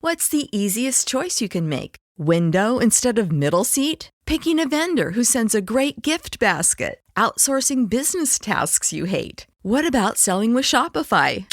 What's the easiest choice you can make? Window instead of middle seat? Picking a vendor who sends a great gift basket? Outsourcing business tasks you hate? What about selling with Shopify?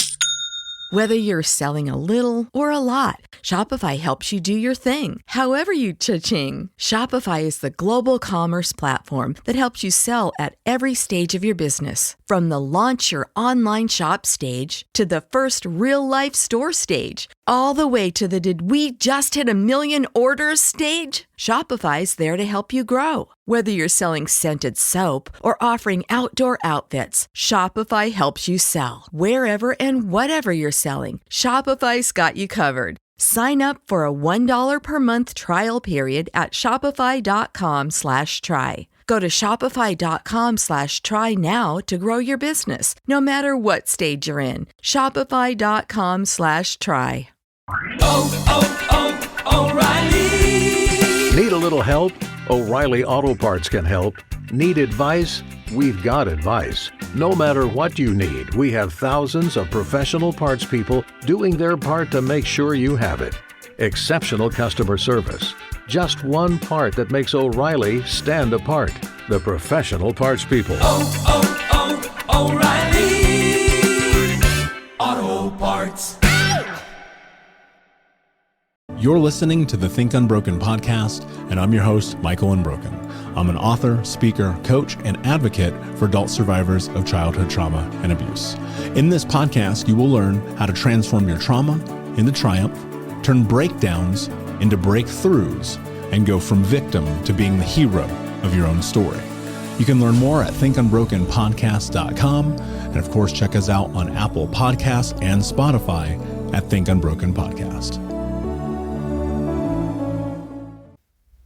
Whether you're selling a little or a lot, Shopify helps you do your thing, however you cha-ching. Shopify is the global commerce platform that helps you sell at every stage of your business. From the launch your online shop stage to the first real-life store stage, all the way to the did we just hit a million orders stage. Shopify's there to help you grow. Whether you're selling scented soap or offering outdoor outfits, Shopify helps you sell. Wherever and whatever you're selling, Shopify's got you covered. Sign up for a $1 per month trial period at shopify.com/try. Go to shopify.com/try now to grow your business, no matter what stage you're in. Shopify.com/try. O'Reilly. Need a little help? O'Reilly Auto Parts can help. Need advice? We've got advice. No matter what you need, we have thousands of professional parts people doing their part to make sure you have it. Exceptional customer service. Just one part that makes O'Reilly stand apart. The professional parts people. O'Reilly Auto Parts. You're listening to the Think Unbroken podcast, and I'm your host, Michael Unbroken. I'm an author, speaker, coach, and advocate for adult survivors of childhood trauma and abuse. In this podcast, you will learn how to transform your trauma into triumph, turn breakdowns into breakthroughs, and go from victim to being the hero of your own story. You can learn more at thinkunbrokenpodcast.com, and of course, check us out on Apple Podcasts and Spotify at Think Unbroken Podcast.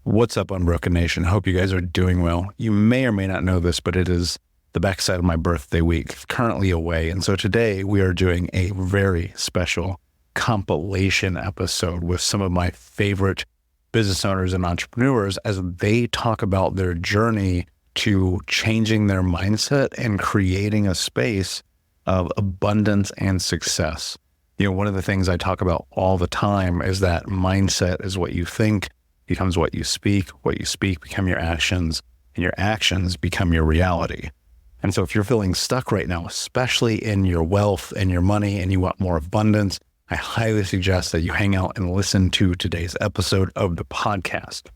What's up, Unbroken Nation? Hope you guys are doing well. You may or may not know this, but it is the backside of my birthday week, currently away. And so today we are doing a very special compilation episode with some of my favorite business owners and entrepreneurs as they talk about their journey to changing their mindset and creating a space of abundance and success. You know, one of the things I talk about all the time is that mindset is what you think becomes what you speak become your actions, and your actions become your reality. And so if you're feeling stuck right now, especially in your wealth and your money, and you want more abundance, I highly suggest that you hang out and listen to today's episode of the podcast.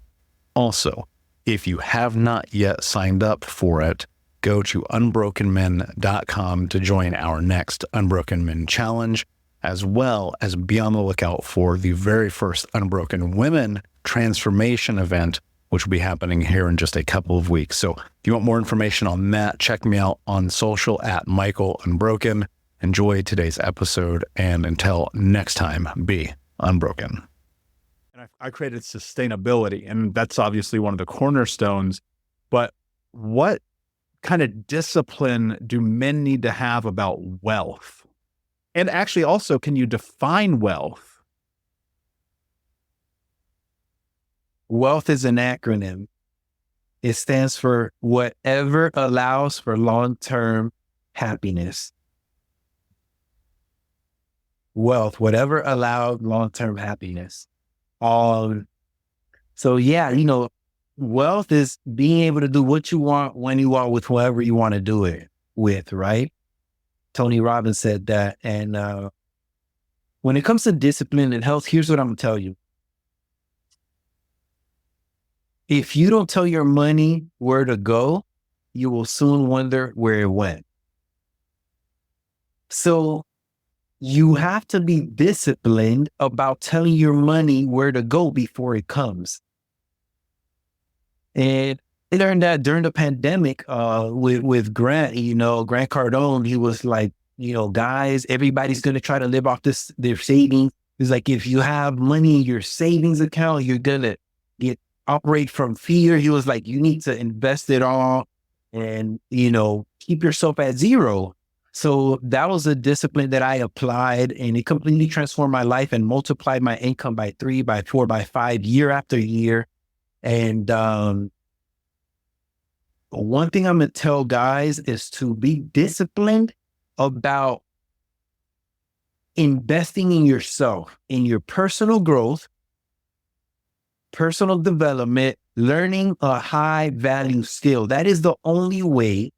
Also, if you have not yet signed up for it, go to unbrokenmen.com to join our next Unbroken Men Challenge, as well as be on the lookout for the very first Unbroken Women transformation event, which will be happening here in just a couple of weeks. So if you want more information on that, check me out on social at Michael Unbroken. Enjoy today's episode, and until next time, be unbroken. And I created sustainability, and that's obviously one of the cornerstones. But what kind of discipline do men need to have about wealth? And actually also, can you define wealth? Wealth is an acronym. It stands for whatever allows for long-term happiness. Wealth, whatever allowed long-term happiness. So yeah, wealth is being able to do what you want, when you want, with whoever you want to do it with, right? Tony Robbins said that. And when it comes to discipline and health, here's what I'm going to tell you. If you don't tell your money where to go, you will soon wonder where it went. So you have to be disciplined about telling your money where to go before it comes. And I learned that during the pandemic with Grant, Grant Cardone. He was like, guys, everybody's going to try to live off their savings. It's like, if you have money in your savings account, you're going to operate from fear. He was like, you need to invest it all and, keep yourself at zero. So that was a discipline that I applied, and it completely transformed my life and multiplied my income by 3, by 4, by 5, year after year. And one thing I'm going to tell guys is to be disciplined about investing in yourself, in your personal growth, personal development, learning a high value skill. That is the only way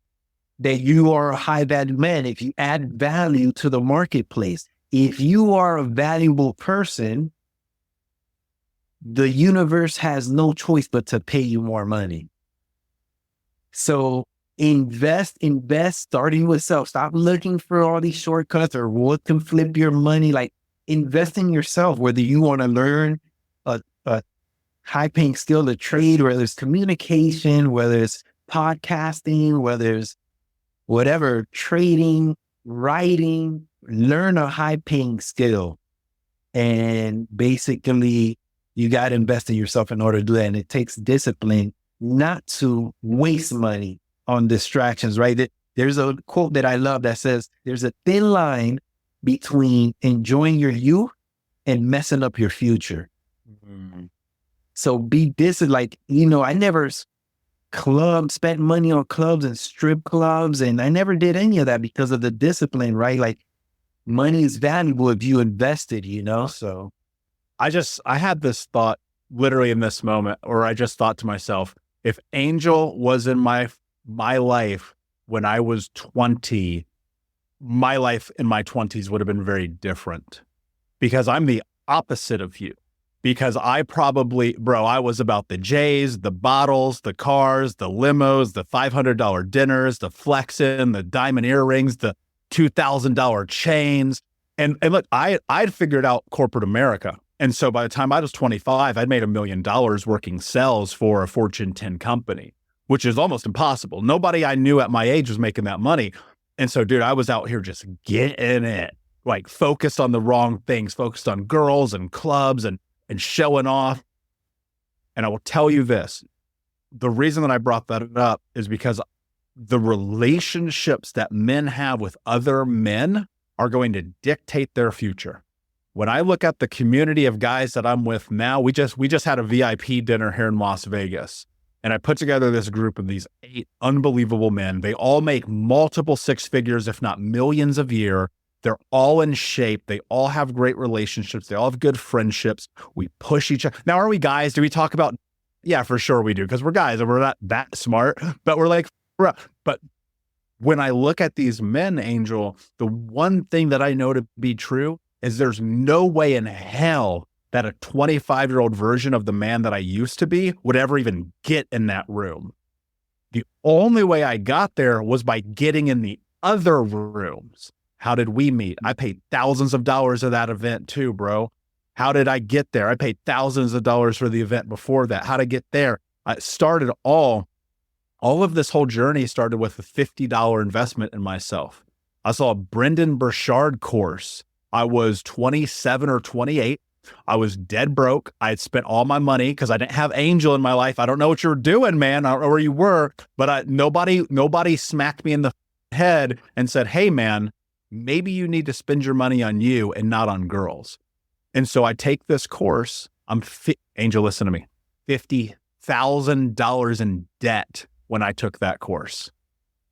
that you are a high value man. If you add value to the marketplace, if you are a valuable person, the universe has no choice but to pay you more money. So invest, starting with self. Stop looking for all these shortcuts or what can flip your money. Like, invest in yourself, whether you want to learn a high paying skill to trade, whether it's communication, whether it's podcasting, whether it's whatever, trading, writing, learn a high paying skill. And basically, you got to invest in yourself in order to do that. And it takes discipline not to waste money on distractions, right? There's a quote that I love that says, there's a thin line between enjoying your youth and messing up your future. Mm-hmm. So be disciplined. Like, I never spent money on clubs and strip clubs, and I never did any of that because of the discipline, right? Like, money is valuable if you invested, so. I had this thought literally in this moment, or I just thought to myself, if Angel was in my life when I was 20, my life in my 20s would have been very different, because I'm the opposite of you. Because I was about the J's, the bottles, the cars, the limos, the $500 dinners, the flexing, the diamond earrings, the $2,000 chains. And look, I'd figured out corporate America. And so by the time I was 25, I'd made $1 million working sales for a Fortune 10 company, which is almost impossible. Nobody I knew at my age was making that money. And so, dude, I was out here just getting it, like focused on the wrong things, focused on girls and clubs and showing off. And I will tell you this, the reason that I brought that up is because the relationships that men have with other men are going to dictate their future. When I look at the community of guys that I'm with now, we just had a VIP dinner here in Las Vegas. And I put together this group of these 8 unbelievable men. They all make multiple 6 figures, if not millions a year. They're all in shape. They all have great relationships. They all have good friendships. We push each other. Now, are we guys? Do we talk about? Yeah, for sure we do, because we're guys and we're not that smart, but we're like, but when I look at these men, Angel, the one thing that I know to be true is there's no way in hell that a 25-year-old version of the man that I used to be would ever even get in that room. The only way I got there was by getting in the other rooms. How did we meet? I paid thousands of dollars of that event too, bro. How did I get there? I paid thousands of dollars for the event before that. How to get there? I started all of this whole journey started with a $50 investment in myself. I saw a Brendan Burchard course. I was 27 or 28. I was dead broke. I had spent all my money because I didn't have Angel in my life. I don't know what you were doing, man. I don't know where you were, but nobody smacked me in the head and said, hey, man, maybe you need to spend your money on you and not on girls. And so I take this course. Angel, listen to me, $50,000 in debt when I took that course.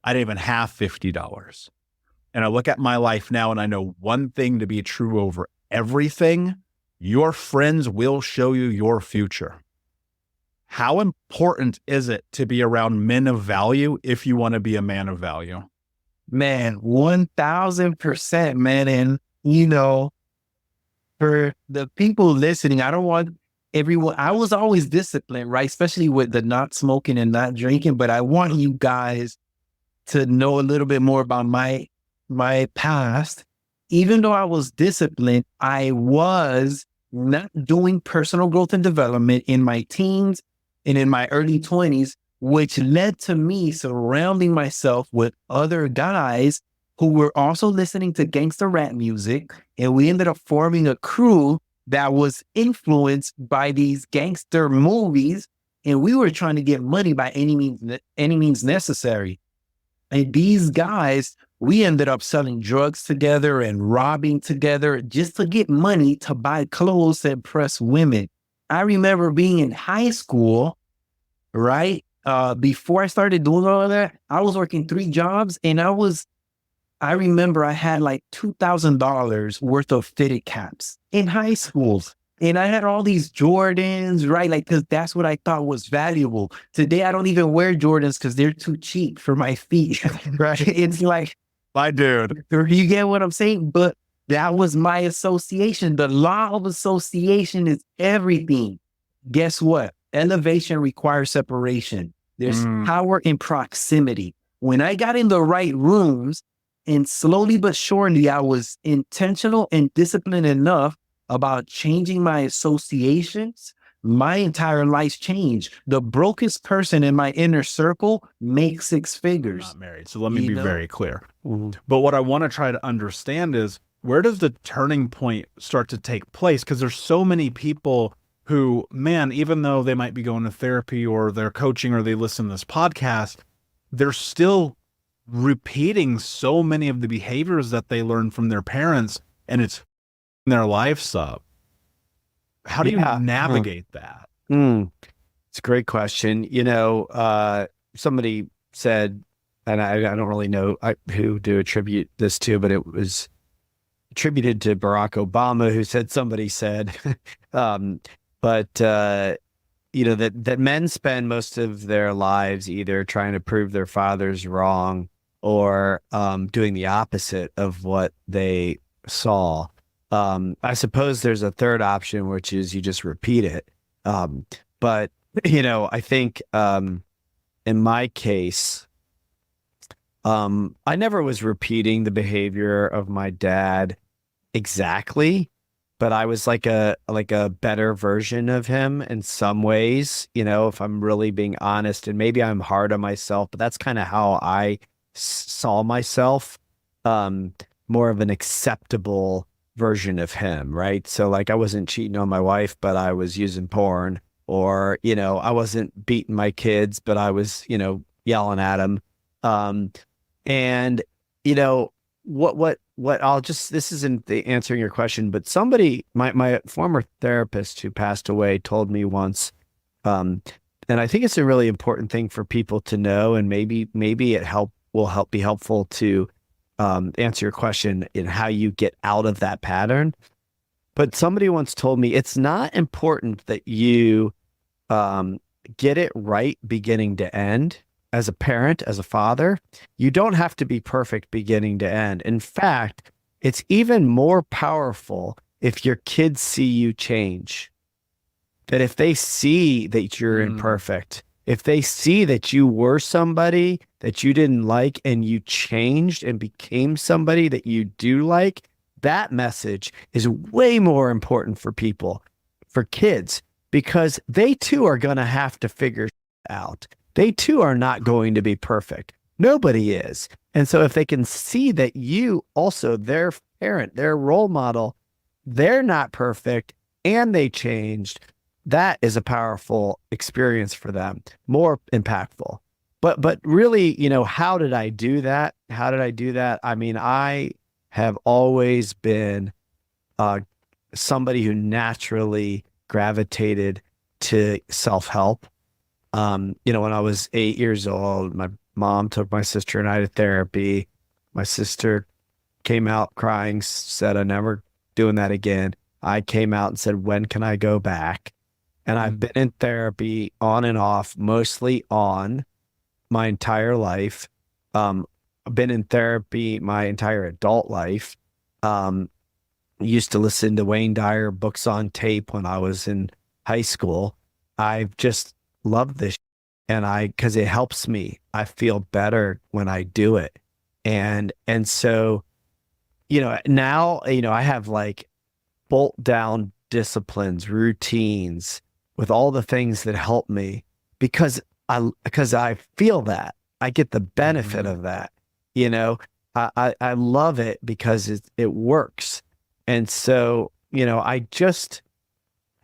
I didn't even have $50. And I look at my life now and I know one thing to be true over everything: your friends will show you your future. How important is it to be around men of value if you want to be a man of value? Man, 1,000%, man. And, for the people listening, I don't want everyone, I was always disciplined, right? Especially with the not smoking and not drinking. But I want you guys to know a little bit more about my past. Even though I was disciplined, I was not doing personal growth and development in my teens and in my early 20s, which led to me surrounding myself with other guys who were also listening to gangster rap music. And we ended up forming a crew that was influenced by these gangster movies. And we were trying to get money by any means necessary. And these guys, we ended up selling drugs together and robbing together just to get money to buy clothes to impress women. I remember being in high school, right? Before I started doing all of that, I was working 3 jobs and I was I remember I had like $2,000 worth of fitted caps in high school. And I had all these Jordans, right? Like, cause that's what I thought was valuable. Today, I don't even wear Jordans cause they're too cheap for my feet, right? It's like, My dude. you get what I'm saying? But that was my association. The law of association is everything. Guess what? Elevation requires separation. There's power in proximity. When I got in the right rooms and slowly but surely, I was intentional and disciplined enough about changing my associations, my entire life's changed. The brokest person in my inner circle makes six figures. Not married. So let me be very clear. But what I want to try to understand is, where does the turning point start to take place? Because there's so many people who, man, even though they might be going to therapy or they're coaching or they listen to this podcast, they're still repeating so many of the behaviors that they learned from their parents, and it's their lives up. How do you navigate that? It's a great question. You know, somebody said, and I don't really know who to attribute this to, but it was attributed to Barack Obama, who said, somebody said, you know, that men spend most of their lives either trying to prove their fathers wrong or doing the opposite of what they saw. I suppose there's a third option, which is you just repeat it. But, you know, I think in my case, I never was repeating the behavior of my dad exactly, but I was like a better version of him in some ways, you know, if I'm really being honest, and maybe I'm hard on myself, but that's kind of how I saw myself, more of an acceptable version of him, right? So like I wasn't cheating on my wife, but I was using porn, or, you know, I wasn't beating my kids, but I was, you know, yelling at them. And, you know, what I'll just, this isn't the answering your question, but somebody, my former therapist who passed away told me once, and I think it's a really important thing for people to know, and maybe it will be helpful to answer your question in how you get out of that pattern. But somebody once told me it's not important that you get it right beginning to end. As a parent, as a father, you don't have to be perfect beginning to end. In fact, it's even more powerful if your kids see you change. That if they see that you're imperfect, if they see that you were somebody that you didn't like and you changed and became somebody that you do like, that message is way more important for people, for kids, because they too are going to have to figure out. They too are not going to be perfect. Nobody is. And so if they can see that you also, their parent, their role model, they're not perfect and they changed, that is a powerful experience for them, more impactful. But really, you know, how did I do that? I mean, I have always been somebody who naturally gravitated to self-help. You know, when I was 8 years old, my mom took my sister and I to therapy. My sister came out crying, said, "I'm never doing that again." I came out and said, "When can I go back?" And I've been in therapy on and off, mostly on, my entire life. I've been in therapy my entire adult life. Used to listen to Wayne Dyer books on tape when I was in high school. I've just love this, and because it helps me. I feel better when I do it. And so, you know, now, you know, I have like bolt down disciplines, routines with all the things that help me because I feel that I get the benefit of that. You know, I love it because it works. And so, you know, I just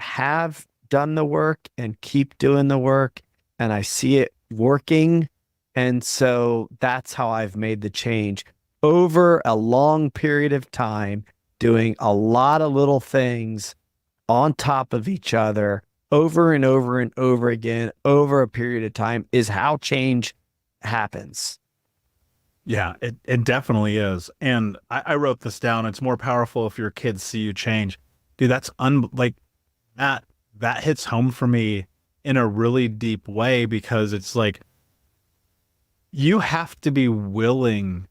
have done the work and keep doing the work, and I see it working. And so that's how I've made the change over a long period of time, doing a lot of little things on top of each other over and over and over again over a period of time is how change happens. Yeah, it definitely is. And I wrote this down. It's more powerful if your kids see you change. Dude, that's like that hits home for me in a really deep way, because it's like you have to be willing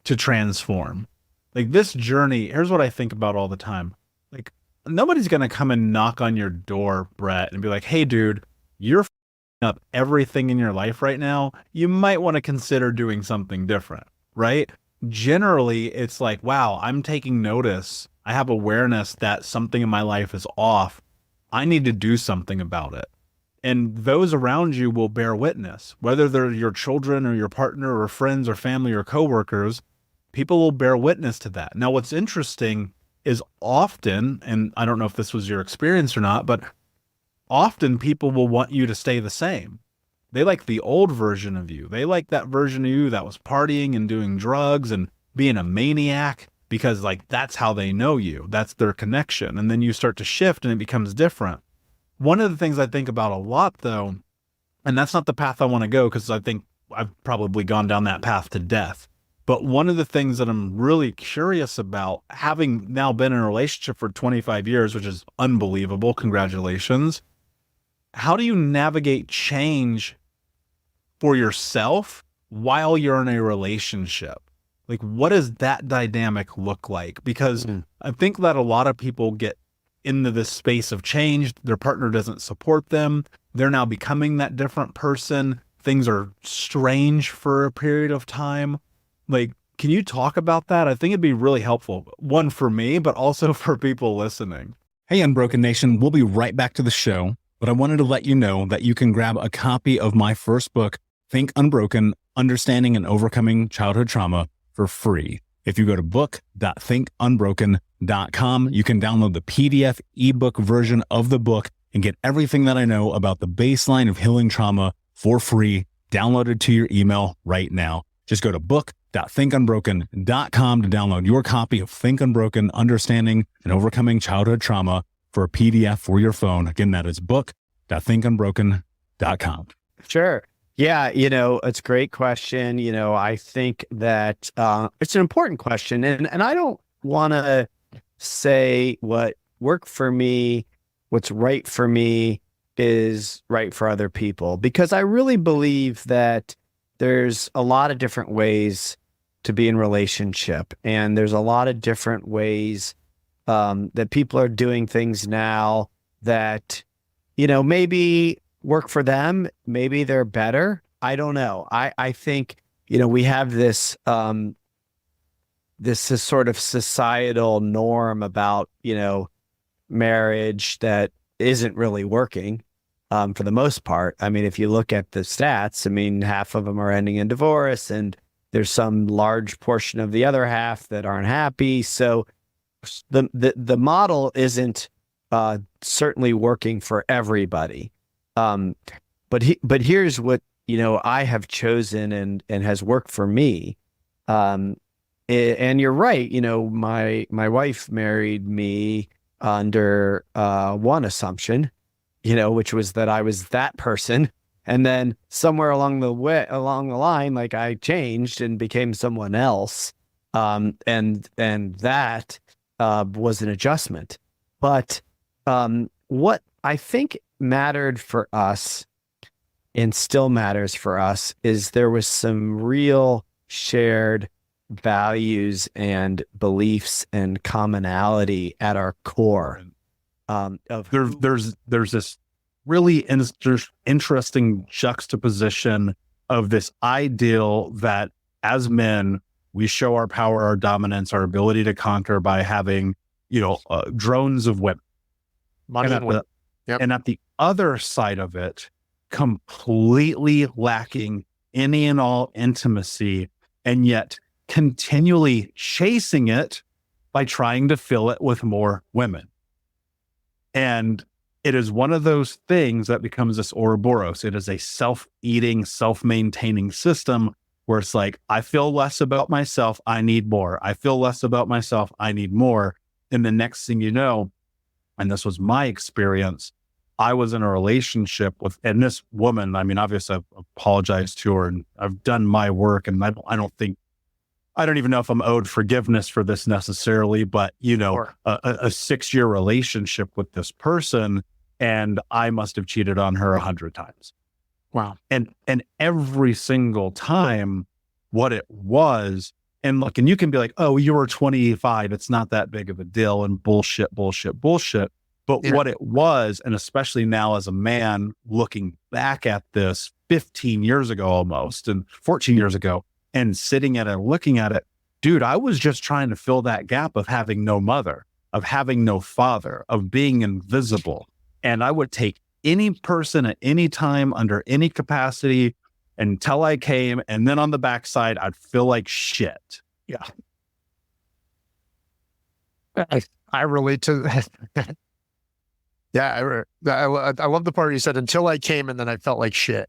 to transform. Like this journey, here's what I think about all the time. Like nobody's going to come and knock on your door, Brett, and be like, "Hey dude, you're f***ing up everything in your life right now. You might want to consider doing something different," right? Generally, it's like, "Wow, I'm taking notice. I have awareness that something in my life is off. I need to do something about it." And those around you will bear witness, whether they're your children or your partner or friends or family or coworkers. People will bear witness to that. Now, what's interesting is often, and I don't know if this was your experience or not, but often people will want you to stay the same. They like the old version of you. They like that version of you that was partying and doing drugs and being a maniac, because like that's how they know you. That's their connection. And then you start to shift and it becomes different. One of the things I think about a lot though, and that's not the path I want to go, because I think I've probably gone down that path to death. But one of the things that I'm really curious about, having now been in a relationship for 25 years, which is unbelievable, congratulations. How do you navigate change for yourself while you're in a relationship? Like, what does that dynamic look like? Because I think that a lot of people get into this space of change. Their partner doesn't support them. They're now becoming that different person. Things are strange for a period of time. Like, can you talk about that? I think it'd be really helpful. One, for me, but also for people listening. Hey, Unbroken Nation, we'll be right back to the show, but I wanted to let you know that you can grab a copy of my first book, Think Unbroken, Understanding and Overcoming Childhood Trauma, for free. If you go to book.thinkunbroken.com, you can download the PDF ebook version of the book and get everything that I know about the baseline of healing trauma for free, downloaded to your email right now. Just go to book.thinkunbroken.com to download your copy of Think Unbroken, Understanding and Overcoming Childhood Trauma for a PDF for your phone. Again, that is book.thinkunbroken.com. Sure. Yeah, it's a great question. I think that it's an important question. And I don't want to say what worked for me, what's right for me is right for other people, because I really believe that there's a lot of different ways to be in relationship. And there's a lot of different ways that people are doing things now that, maybe work for them. Maybe they're better. I don't know. I think, we have this, this sort of societal norm about, marriage that isn't really working for the most part. I mean, if you look at the stats, half of them are ending in divorce, and there's some large portion of the other half that aren't happy. So the model isn't certainly working for everybody. But here's what, I have chosen and has worked for me. And you're right. My wife married me under one assumption, which was that I was that person. And then somewhere along the line, like I changed and became someone else. And that was an adjustment. But what I think mattered for us and still matters for us is there was some real shared values and beliefs and commonality at our core. There's this really interesting juxtaposition of this ideal that as men, we show our power, our dominance, our ability to conquer by having, drones of women. Yep. And at the other side of it, completely lacking any and all intimacy, and yet continually chasing it by trying to fill it with more women. And it is one of those things that becomes this Ouroboros. It is a self-eating, self-maintaining system where it's like, I feel less about myself, I need more. I feel less about myself, I need more. And the next thing you know, and this was my experience, I was in a relationship with, and this woman, obviously I've apologized to her and I've done my work, and I don't think I don't even know if I'm owed forgiveness for this necessarily, but Sure. a 6-year relationship with this person, and I must have cheated on her 100 times. Wow. And every single time what it was, and look, and you can be like, oh, you were 25. It's not that big of a deal, and bullshit. But Yeah. what it was, and especially now as a man looking back at this 15 years ago almost, and 14 years ago, and sitting at it, looking at it, dude, I was just trying to fill that gap of having no mother, of having no father, of being invisible. And I would take any person at any time under any capacity until I came. And then on the backside, I'd feel like shit. Yeah. I relate to that. Yeah. I love the part you said, until I came and then I felt like shit.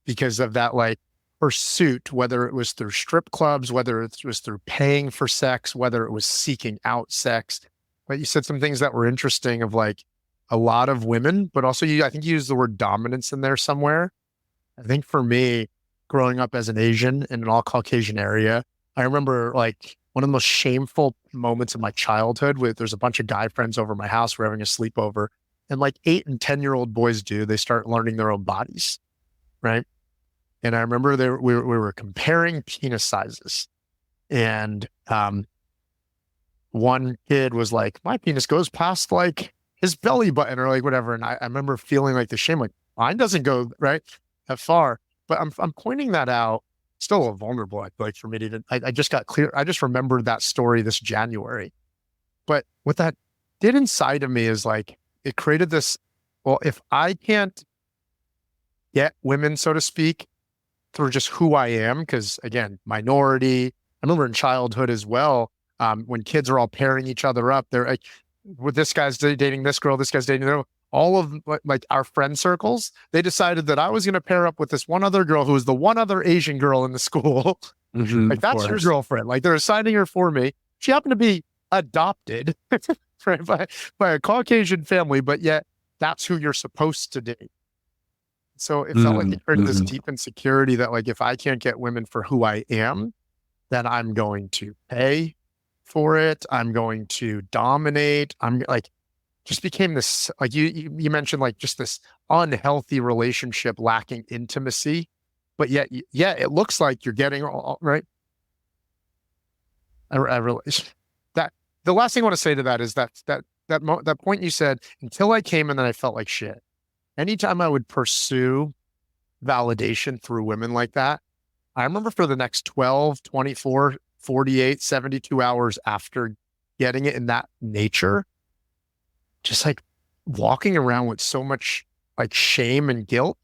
Because of that, like, pursuit, whether it was through strip clubs, whether it was through paying for sex, whether it was seeking out sex. But you said some things that were interesting of like a lot of women, but also I think you used the word dominance in there somewhere. I think for me, growing up as an Asian in an all Caucasian area, I remember like one of the most shameful moments of my childhood there's a bunch of guy friends over my house. We're having a sleepover, and like 8 and 10-year-old boys they start learning their own bodies. Right. And I remember we were comparing penis sizes, and one kid was like, my penis goes past like his belly button or like whatever. And I remember feeling like the shame, like mine doesn't go right that far. But I'm pointing that out. Still vulnerable, I feel like, for me to. I just got clear. I just remembered that story this January. But what that did inside of me is like it created this. Well, if I can't get women, so to speak, through just who I am, because again, minority. I remember in childhood as well, when kids are all pairing each other up, they're like, with this guy's dating this girl, this guy's dating her. All of like our friend circles, they decided that I was going to pair up with this one other girl who was the one other Asian girl in the school. Like, that's your girlfriend. Like, they're assigning her for me. She happened to be adopted right, by a Caucasian family, but yet that's who you're supposed to date. So it felt like it created this deep insecurity that like, if I can't get women for who I am, then I'm going to pay for it. I'm going to dominate. I'm like, just became this, like you mentioned, like just this unhealthy relationship lacking intimacy, but yet, it looks like you're getting all right. I really, that the last thing I want to say to that is that point you said, until I came and then I felt like shit. Anytime I would pursue validation through women like that, I remember for the next 12, 24, 48, 72 hours after getting it in that nature, just like walking around with so much like shame and guilt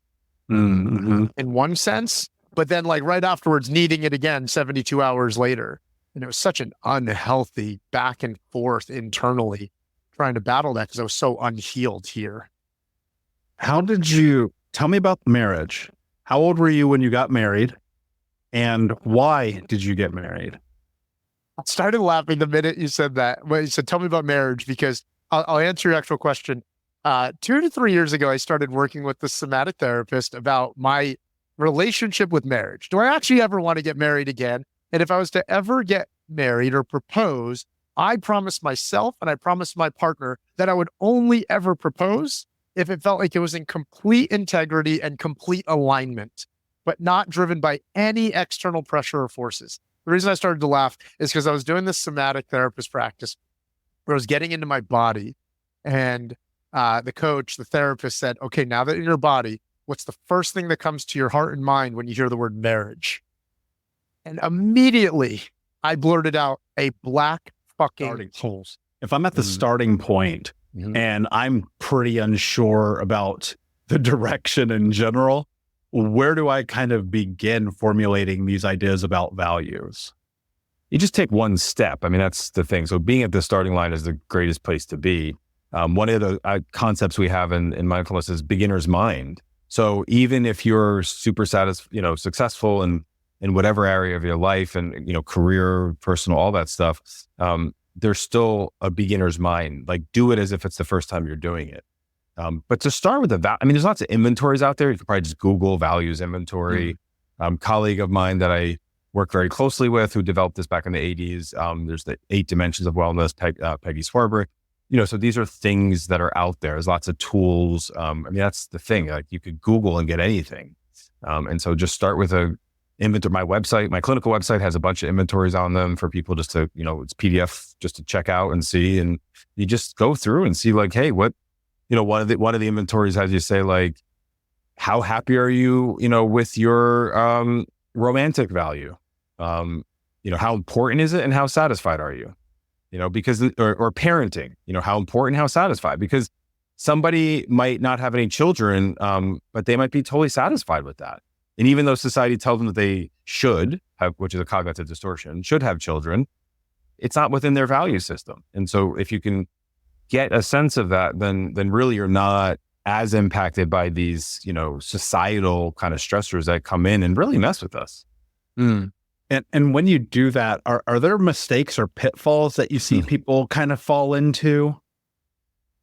in one sense, but then like right afterwards needing it again 72 hours later. And it was such an unhealthy back and forth internally trying to battle that because I was so unhealed here. How did you tell me about marriage? How old were you when you got married? And why did you get married? I started laughing the minute you said that. Well, you said, tell me about marriage, because I'll answer your actual question. 2 to 3 years ago, I started working with the somatic therapist about my relationship with marriage. Do I actually ever want to get married again? And if I was to ever get married or propose, I promised myself and I promised my partner that I would only ever propose if it felt like it was in complete integrity and complete alignment, but not driven by any external pressure or forces. The reason I started to laugh is because I was doing this somatic therapist practice where I was getting into my body, and the coach, the therapist said, okay, now that in your body, what's the first thing that comes to your heart and mind when you hear the word marriage? And immediately I blurted out a black fucking holes. If I'm at the starting point and I'm pretty unsure about the direction in general, where do I kind of begin formulating these ideas about values? You just take one step. I mean, that's the thing. So being at the starting line is the greatest place to be. One of the concepts we have in mindfulness is beginner's mind. So even if you're super successful in whatever area of your life and, career, personal, all that stuff, there's still a beginner's mind. Like, do it as if it's the first time you're doing it. But to start with there's lots of inventories out there. You could probably just Google values inventory. Colleague of mine that I work very closely with, who developed this back in the 80s. There's the 8 Dimensions of Wellness, Peggy Swarbrick. So these are things that are out there. There's lots of tools. That's the thing. Like, you could Google and get anything. And so just start with a inventory. My website, my clinical website, has a bunch of inventories on them for people just to, it's PDF just to check out and see. And you just go through and see, like, hey, what, one of the inventories has you say, like, how happy are you, with your romantic value? How important is it, and how satisfied are you? Because, or parenting, how important, how satisfied, because somebody might not have any children, but they might be totally satisfied with that. And even though society tells them that they should have, which is a cognitive distortion, should have children, it's not within their value system. And so if you can get a sense of that, then really you're not as impacted by these, societal kind of stressors that come in and really mess with us. Mm. And when you do that, are there mistakes or pitfalls that you see people kind of fall into?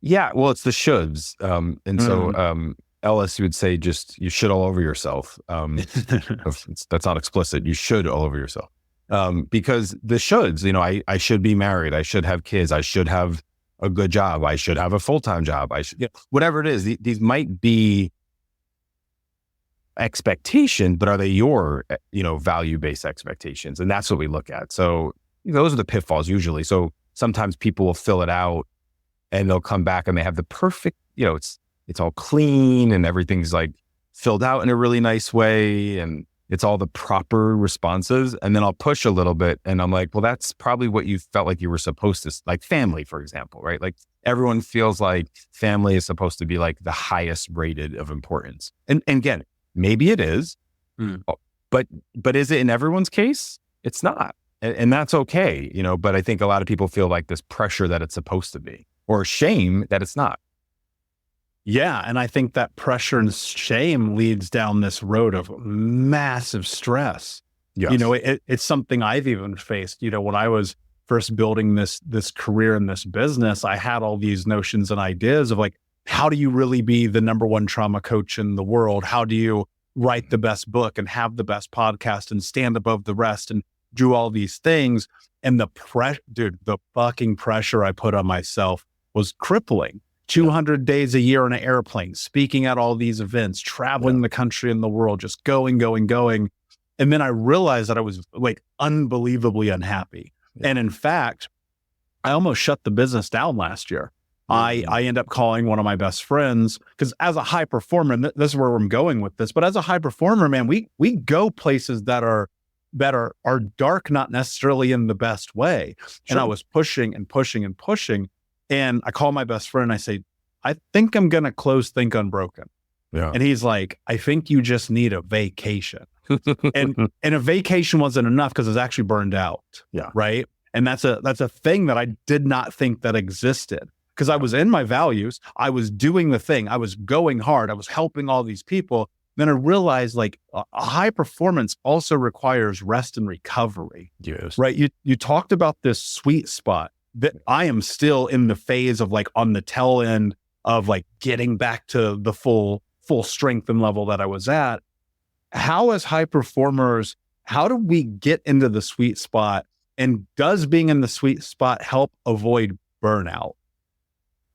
Yeah, well, it's the shoulds. So Ellis would say, just, you should all over yourself. That's not explicit. You should all over yourself. Because the shoulds, I should be married. I should have kids. I should have a good job. I should have a full-time job. I should, whatever it is, these might be expectation, but are they your, value-based expectations? And that's what we look at. So those are the pitfalls usually. So sometimes people will fill it out and they'll come back and they have the perfect, it's all clean and everything's like filled out in a really nice way. And it's all the proper responses. And then I'll push a little bit and I'm like, well, that's probably what you felt like you were supposed to, like family, for example, right? Like, everyone feels like family is supposed to be like the highest rated of importance. And again, maybe it is, but is it in everyone's case? It's not. And that's okay, but I think a lot of people feel like this pressure that it's supposed to be, or shame that it's not. Yeah. And I think that pressure and shame leads down this road of massive stress. Yes. It's something I've even faced, when I was first building this career in this business, I had all these notions and ideas of like, how do you really be the number one trauma coach in the world? How do you write the best book and have the best podcast and stand above the rest and do all these things? And the fucking pressure I put on myself was crippling. 200 days a year on an airplane, speaking at all these events, traveling the country and the world, just going. And then I realized that I was like unbelievably unhappy. Yeah. And in fact, I almost shut the business down last year. I end up calling one of my best friends, because as a high performer, and this is where I'm going with this, but as a high performer, man, we go places that are dark, not necessarily in the best way. Sure. And I was pushing. And I call my best friend and I say, I think I'm going to close Think Unbroken. Yeah. And he's like, I think you just need a vacation. and a vacation wasn't enough because I was actually burned out. Yeah. Right. And that's a thing that I did not think that existed, because I was in my values. I was doing the thing. I was going hard. I was helping all these people. Then I realized like a high performance also requires rest and recovery. Yes. Right. You talked about this sweet spot that I am still in the phase of like on the tail end of like getting back to the full strength and level that I was at. How, as high performers, how do we get into the sweet spot? And does being in the sweet spot help avoid burnout?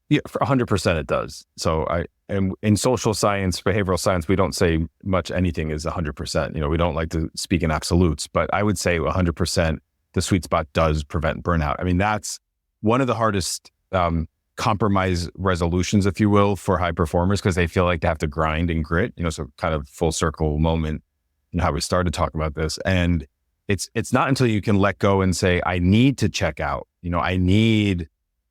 Yeah, for 100% it does. So and in social science, behavioral science, we don't say much anything is 100%. We don't like to speak in absolutes, but I would say 100% the sweet spot does prevent burnout. I mean, that's one of the hardest compromise resolutions, if you will, for high performers, because they feel like they have to grind and grit, so kind of full circle moment, how we started talking about this. And it's not until you can let go and say, I need to check out, I need,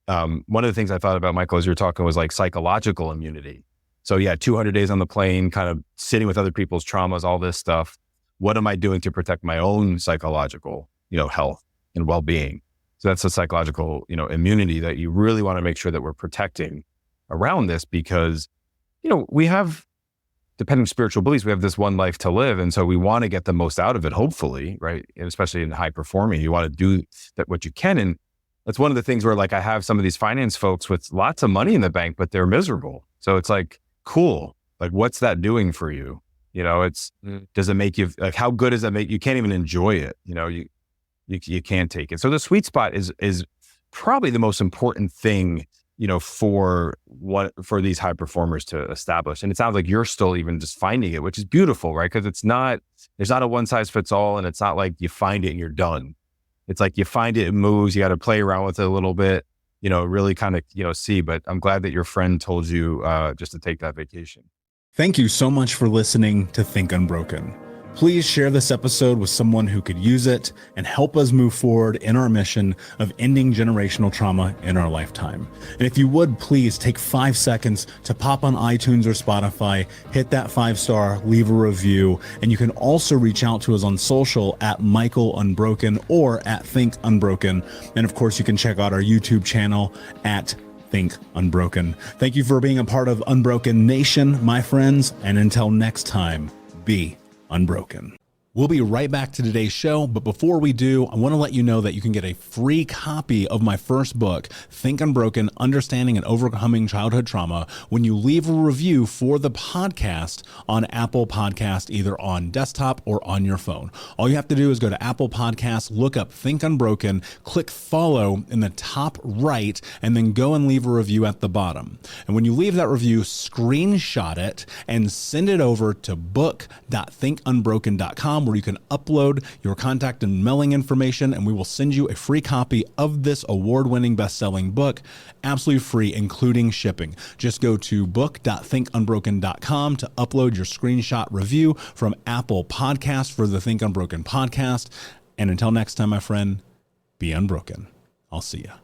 one of the things I thought about, Michael, as you were talking, was like psychological immunity. So yeah, 200 days on the plane, kind of sitting with other people's traumas, all this stuff. What am I doing to protect my own psychological, health and well-being? So that's a psychological, immunity that you really want to make sure that we're protecting around this, because, we have, depending on spiritual beliefs, we have this one life to live. And so we want to get the most out of it, hopefully, right? And especially in high performing, you want to do that what you can. And that's one of the things where like I have some of these finance folks with lots of money in the bank, but they're miserable. So it's like, cool. Like, what's that doing for you? does it make you, like, how good does that make you? Can't even enjoy it. You can't take it. So the sweet spot is probably the most important thing, for these high performers to establish. And it sounds like you're still even just finding it, which is beautiful, right? Because there's not a one size fits all, and it's not like you find it and you're done. It's like you find it, it moves, you got to play around with it a little bit, really kind of, see. But I'm glad that your friend told you just to take that vacation. Thank you so much for listening to Think Unbroken. Please share this episode with someone who could use it and help us move forward in our mission of ending generational trauma in our lifetime. And if you would, please take 5 seconds to pop on iTunes or Spotify, hit that 5-star, leave a review. And you can also reach out to us on social at Michael Unbroken or at Think Unbroken. And of course, you can check out our YouTube channel at Think Unbroken. Thank you for being a part of Unbroken Nation, my friends. And until next time, be unbroken. We'll be right back to today's show, but before we do, I want to let you know that you can get a free copy of my first book, Think Unbroken: Understanding and Overcoming Childhood Trauma, when you leave a review for the podcast on Apple Podcast, either on desktop or on your phone. All you have to do is go to Apple Podcasts, look up Think Unbroken, click follow in the top right, and then go and leave a review at the bottom. And when you leave that review, screenshot it and send it over to book.thinkunbroken.com, where you can upload your contact and mailing information, and we will send you a free copy of this award-winning best-selling book, absolutely free, including shipping. Just go to book.thinkunbroken.com to upload your screenshot review from Apple Podcasts for the Think Unbroken podcast. And until next time, my friend, be unbroken. I'll see ya.